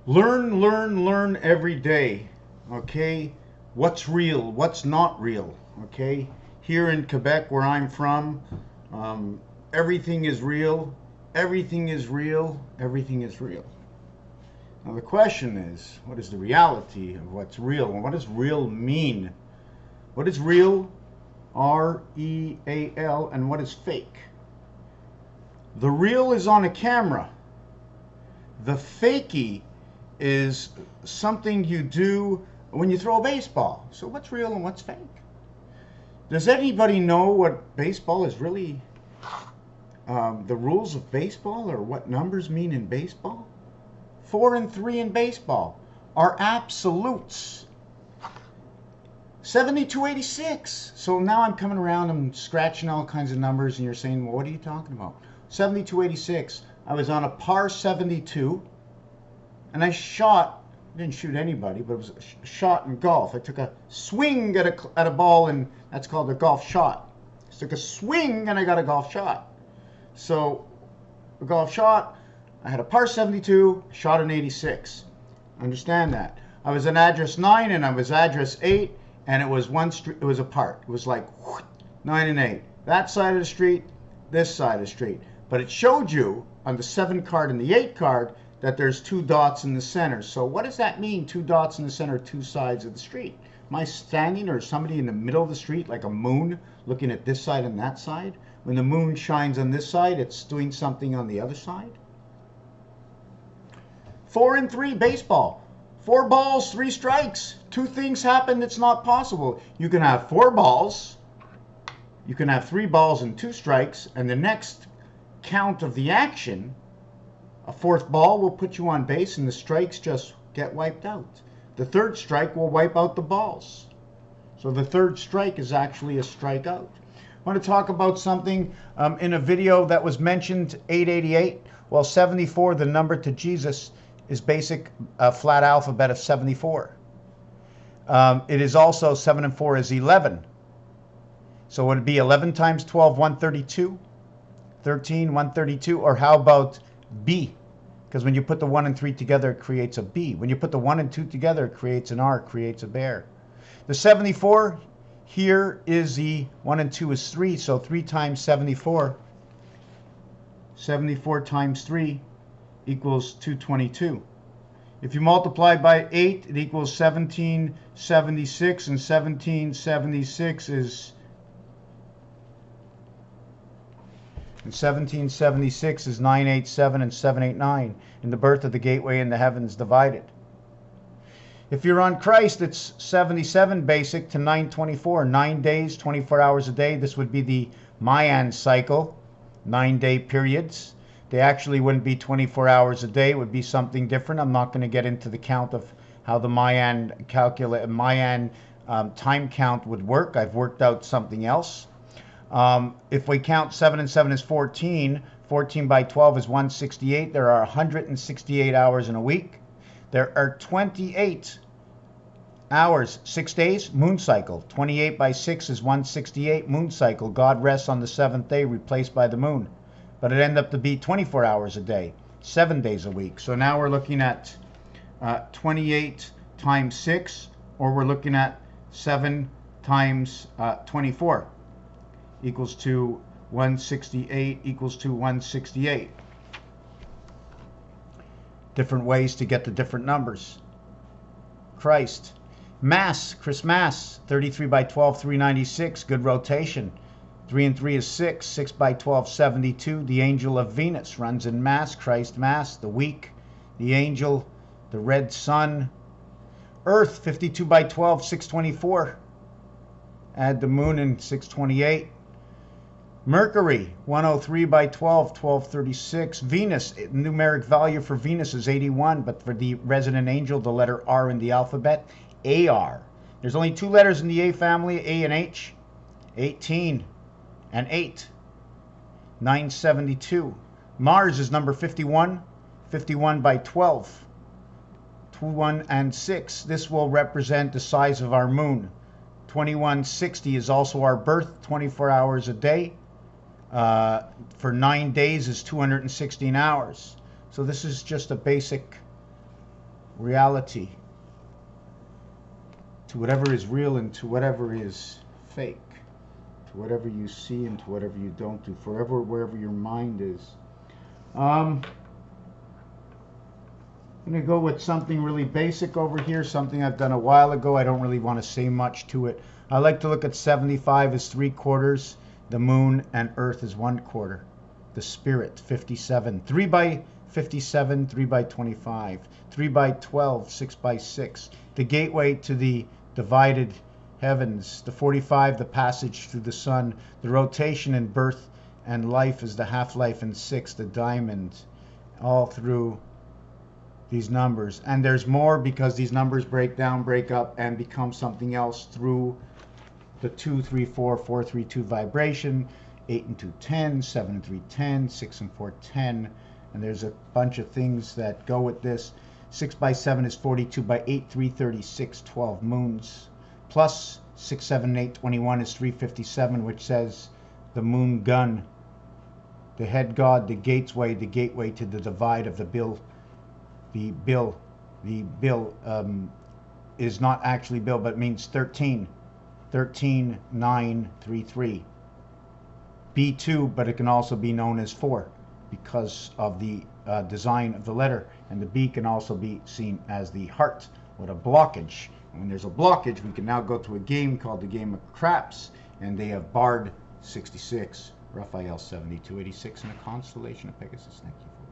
Learn, learn, learn every day. Okay? What's real? What's not real? Okay? Here in Quebec, where I'm from, um, everything is real. Everything is real. Everything is real. Now, the question is, what is the reality of what's real? And what does real mean? What is real? REAL. And what is fake? The real is on a camera. The fakey is something you do when you throw a baseball. So what's real and what's fake? Does anybody know what baseball is really, the rules of baseball, or what numbers mean in baseball? 4 and 3 in baseball are absolutes. 72-86. So now I'm coming around, I'm scratching all kinds of numbers, and you're saying, well, what are you talking about? 72-86. I was on a par 72, and I didn't shoot anybody, but it was a shot in golf. I took a swing at a ball, and that's called a golf shot. I took a swing, and I got a golf shot. So, a golf shot, I had a par 72, shot an 86. Understand that. I was in address 9, and I was address 8, and it was it was apart. It was like 9 and 8. That side of the street, this side of the street. But it showed you on the 7 card and the 8 card that there's 2 dots in the center. So what does that mean, 2 dots in the center, 2 sides of the street? Am I standing, or somebody in the middle of the street, like a moon, looking at this side and that side? When the moon shines on this side, it's doing something on the other side? 4 and 3 baseball. 4 balls, 3 strikes. 2 things happen that's not possible. You can have 4 balls, you can have 3 balls and 2 strikes, and the next count of the action, a 4th ball will put you on base, and the strikes just get wiped out. The 3rd strike will wipe out the balls. So the 3rd strike is actually a strikeout. I want to talk about something in a video that was mentioned, 888. Well, 74, the number to Jesus, is basic flat alphabet of 74. It is also 7 and 4 is 11. So would it be 11 times 12, 132? 13, 132? Or how about B? Because when you put the 1 and 3 together, it creates a B. When you put the 1 and 2 together, it creates an R, creates a bear. The 74, here is the 1 and 2 is 3, so 3 times 74. 74 times 3 equals 222. If you multiply by 8, it equals 1776, and 1776 is 987 and 789, in the birth of the gateway in the heavens divided. If you're on Christ, it's 77 basic to 924, 9 days, 24 hours a day. This would be the Mayan cycle, 9-day periods. They actually wouldn't be 24 hours a day. It would be something different. I'm not going to get into the count of how the Mayan time count would work. I've worked out something else. If we count 7 and 7 is 14, 14 by 12 is 168. There are 168 hours in a week. There are 28 hours, 6 days, moon cycle. 28 by 6 is 168, moon cycle. God rests on the 7th day, replaced by the moon. But it ended up to be 24 hours a day, 7 days a week. So now we're looking at 28 times 6, or we're looking at 7 times 24 equals to 168 equals to 168. Different ways to get the different numbers. Christ. Mass, Christmas, 33 by 12, 396, good rotation. 3 and 3 is 6, 6 by 12, 72. The angel of Venus runs in Mass, Christ Mass. The week, the angel, the red sun. Earth, 52 by 12, 624. Add the moon in 628. Mercury, 103 by 12, 1236. Venus, numeric value for Venus is 81, but for the resident angel, the letter R in the alphabet, AR. There's only 2 letters in the A family, A and H. 18 and 8. 972. Mars is number 51, 51 by 12. 21 and 6. This will represent the size of our moon. 2160 is also our birth, 24 hours a day. For 9 days is 216 hours. So this is just a basic reality, to whatever is real and to whatever is fake, to whatever you see and to whatever you don't do, forever wherever your mind is. I'm going to go with something really basic over here, something I've done a while ago. I don't really want to say much to it. I like to look at 75 as 3/4, the moon and earth is 1/4. The spirit, 57. 3 by 57, 3 by 25. 3 by 12, 6 by 6. The gateway to the divided heavens. The 45, the passage through the sun. The rotation and birth and life is the half-life, and 6, the diamond. All through these numbers. And there's more because these numbers break down, break up, and become something else through the 2, 3, 4, 4, 3, 2 vibration. 8 and 2, 10, 7 and 3, 10, 6 and 4, 10. And there's a bunch of things that go with this. 6 by 7 is 42, by 8, 3, 36, 12 moons. Plus 6, 7, 8, 21 is 357, which says the moon gun, the head god, the gateway to the divide of the bill. The bill is not actually bill, but means 13. 13, 9, 3, 3. B2, but it can also be known as 4 because of the design of the letter. And the B can also be seen as the heart with a blockage. And when there's a blockage, we can now go to a game called the game of craps, and they have barred 66, Raphael 72, 86, and a constellation of Pegasus. Thank you.